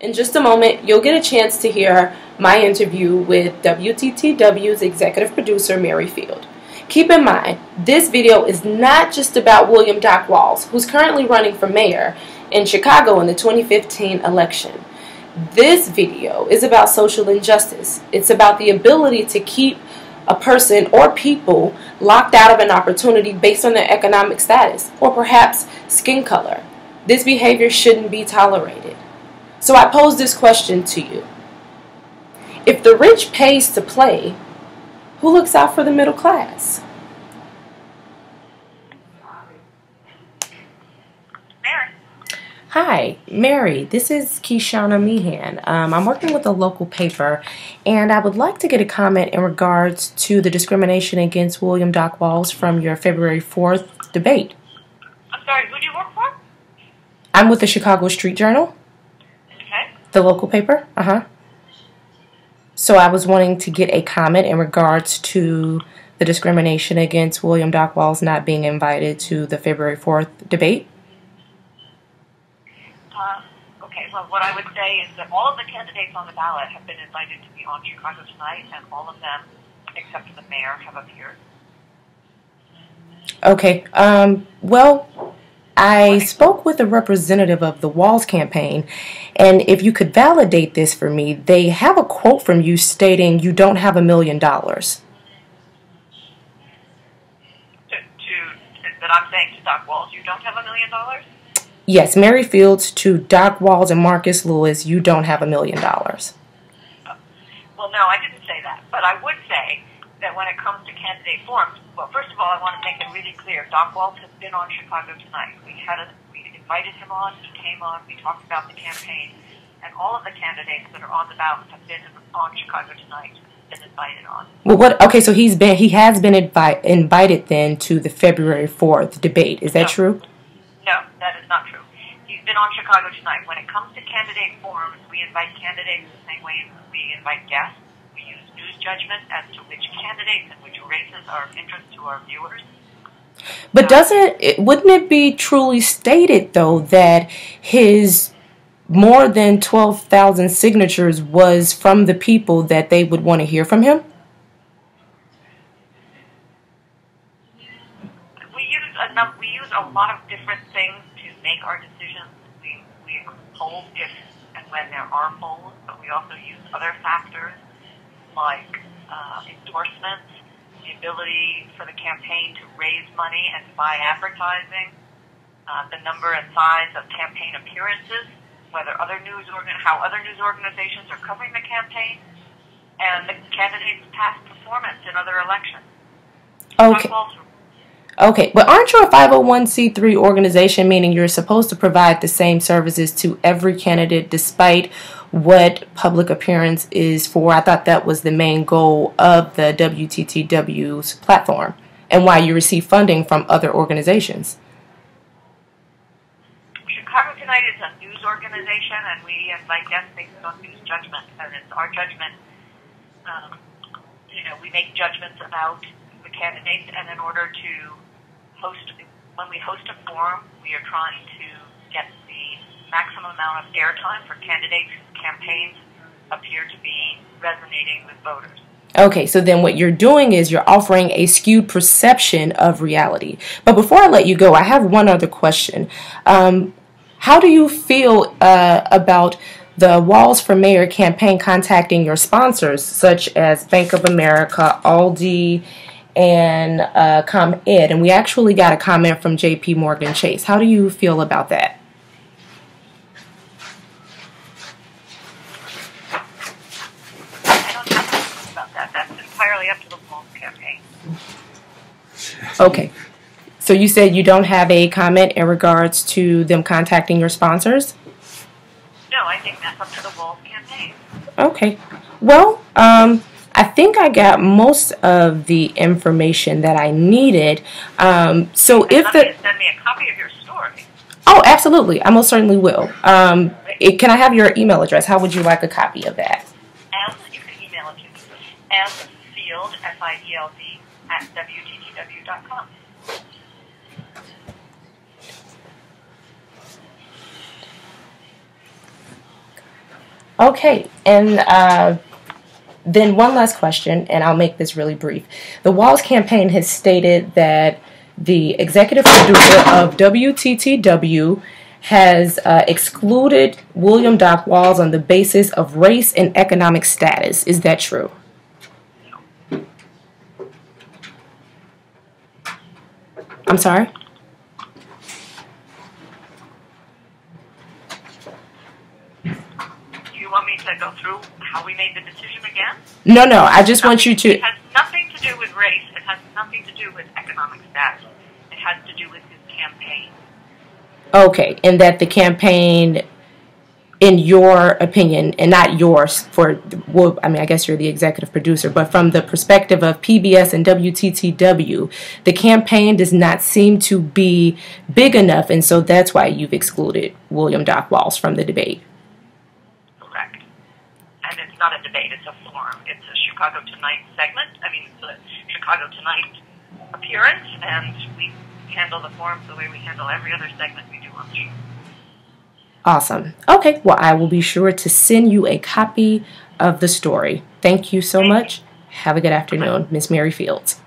In just a moment, you'll get a chance to hear my interview with WTTW's executive producer, Mary Field. Keep in mind, this video is not just about William Doc Walls, who's currently running for mayor in Chicago in the 2015 election. This video is about social injustice. It's about the ability to keep a person or people locked out of an opportunity based on their economic status or perhaps skin color. This behavior shouldn't be tolerated. So I pose this question to you. If the rich pays to play, who looks out for the middle class? Mary. Hi, Mary. This is Keshana Meehan. I'm working with a local paper, and I would like to get a comment in regards to the discrimination against William Doc Walls from your February 4th debate. I'm sorry, who do you work for? I'm with the Chicago Street Journal. Okay. The local paper? So I was wanting to get a comment in regards to the discrimination against William Doc Walls not being invited to the February 4th debate. Okay, well, what I would say is that all of the candidates on the ballot have been invited to be on Chicago Tonight, and all of them, except for the mayor, have appeared. Okay. Well, I spoke with a representative of the Walls campaign, and if you could validate this for me, they have a quote from you stating you don't have $1 million. That I'm saying to Doc Walls, you don't have $1 million? Yes, Mary Fields to Doc Walls and Marcus Lewis, you don't have $1 million. Well, no, I didn't say that, but I would say that when it comes to candidate forums, well, first of all, I want to make it really clear. Doc Walls has been on Chicago Tonight. We invited him on. He came on. We talked about the campaign, and all of the candidates that are on the ballot have been on Chicago Tonight. Been invited on. Well, what? Okay, so he has been invited then to the February 4th debate. Is that true? No, that is not true. He's been on Chicago Tonight. When it comes to candidate forums, we invite candidates the same way we invite guests. We use news judgment as to which candidates and which races are of interest to our viewers. But wouldn't it be truly stated, though, that his more than 12,000 signatures was from the people that they would want to hear from him? We use a lot of different things to make our decisions. We poll if and when there are polls, but we also use other factors like endorsements, the ability for the campaign to raise money and buy advertising, the number and size of campaign appearances, how other news organizations are covering the campaign, and the candidate's past performance in other elections. Okay, but aren't you a 501c3 organization, meaning you're supposed to provide the same services to every candidate despite what public appearance is for? I thought that was the main goal of the WTTW's platform and why you receive funding from other organizations. Chicago Tonight is a news organization, and we invite guests based on news judgment, and it's our judgment. We make judgments about the candidates, and in order to when we host a forum, we are trying to get the maximum amount of airtime for candidates whose campaigns appear to be resonating with voters. Okay, so then what you're doing is you're offering a skewed perception of reality. But before I let you go, I have one other question. How do you feel about the Walls for Mayor campaign contacting your sponsors, such as Bank of America, Aldi, and ComEd? And we actually got a comment from JP Morgan Chase. How do you feel about that? I don't have to think about that. That's entirely up to the Walls campaign. Okay. So you said you don't have a comment in regards to them contacting your sponsors? No, I think that's up to the Walls campaign. Okay. Well, I think I got most of the information that I needed. So if send me a copy of your story. Oh, absolutely. I most certainly will. Can I have your email address? How would you like a copy of that? You can email it to me. Field, Field, at WTTW.com. Okay, and then one last question, and I'll make this really brief. The Walls campaign has stated that the executive producer of WTTW has excluded William Doc Walls on the basis of race and economic status. Is that true? I'm sorry? Want me to go through how we made the decision again? No, I just want you to... It has nothing to do with race. It has nothing to do with economic status. It has to do with his campaign. Okay, and that the campaign, in your opinion, and not yours, well, I mean, I guess you're the executive producer, but from the perspective of PBS and WTTW, the campaign does not seem to be big enough, and so that's why you've excluded William Doc Walls from the debate. And it's not a debate, it's a forum. It's a Chicago Tonight segment. I mean, it's a Chicago Tonight appearance, and we handle the forums the way we handle every other segment we do on the show. Awesome. Okay, well, I will be sure to send you a copy of the story. Thank you so much. Have a good afternoon, Miss Mary Fields.